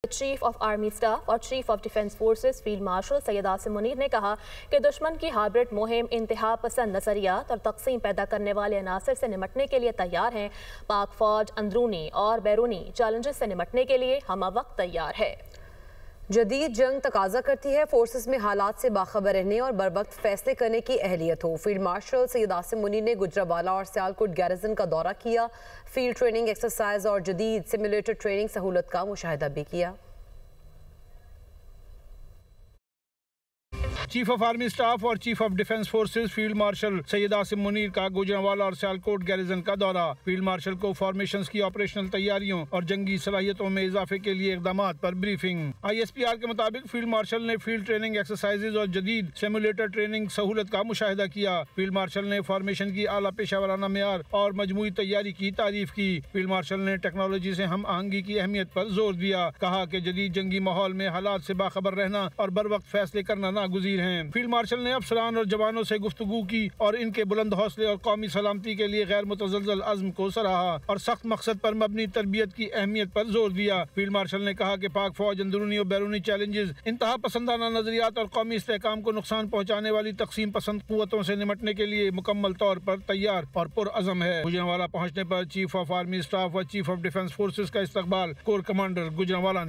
Chief of army staff اور chief of defence forces field marshal Syed Asim Munir نے کہا کہ دشمن کی ہائبرڈ مہم انتہا پسند نظریات اور تقسیم پیدا کرنے والے عناصر سے نمٹنے کے لیے تیار ہیں۔ پاک فوج اندرونی اور بیرونی چیلنجز سے نمٹنے کے لیے ہمہ وقت تیار ہے۔ جدید جنگ تقاضا کرتی ہے فورسز میں حالات سے باخبر رہنے اور بر وقت فیصلے کرنے کی اہلیت ہو۔ فیلڈ مارشل سید عاصم منیر نے گجرانوالہ اور سیالکوٹ گیریزن کا دورہ کیا، فیلڈ ٹریننگ ایکسرسائز اور جدید سیمولیٹر ٹریننگ سہولت کا مشاہدہ بھی کیا۔ چیف آف آرمی سٹاف اور chief of defence forces field marshal Syed Asim Munir کا گجرانوالہ اور سیالکوٹ گیریزن کا دورہ۔ فیلڈ مارشل کو فارمیشنز کی آپریشنل تیاریوں اور جنگی صلاحیتوں میں اضافے کے لیے اقدامات پر بریفنگ۔ ISPR کے مطابق فیلڈ مارشل نے فیلڈ ٹریننگ ایکسرسائزز اور جدید سیمولیٹر ٹریننگ سہولت کا مشاہدہ کیا۔ فیلڈ مارشل نے فارمیشن کی اعلیٰ پیشہ ورانہ معیار اور مجموعی تیاری کی تعریف کی۔ فیلڈ مارشل نے ٹیکنالوجی سے ہم آہنگی کی اہمیت پر زور دیا، کہا کہ جدید جنگی ماحول میں حالات سے باخبر رہنا اور بر وقت فیصلے کرنا ناگزیر ہیں۔ فیلڈ مارشل نے افسران اور جوانوں سے گفتگو کی اور ان کے بلند حوصلے اور قومی سلامتی کے لیے غیر متزلزل عزم کو سراہا اور سخت مقصد پر مبنی تربیت کی اہمیت پر زور دیا۔ فیلڈ مارشل نے کہا کہ پاک فوج اندرونی اور بیرونی چیلنجز، انتہا پسندانہ نظریات اور قومی استحکام کو نقصان پہنچانے والی تقسیم پسند قوتوں سے نمٹنے کے لیے مکمل طور پر تیار اور پرعزم ہے۔ گجرانوالہ پہنچنے پر چیف آف آرمی سٹاف و چیف آف ڈیفنس فورسز کا استقبال کور کمانڈر گجرانوالہ نے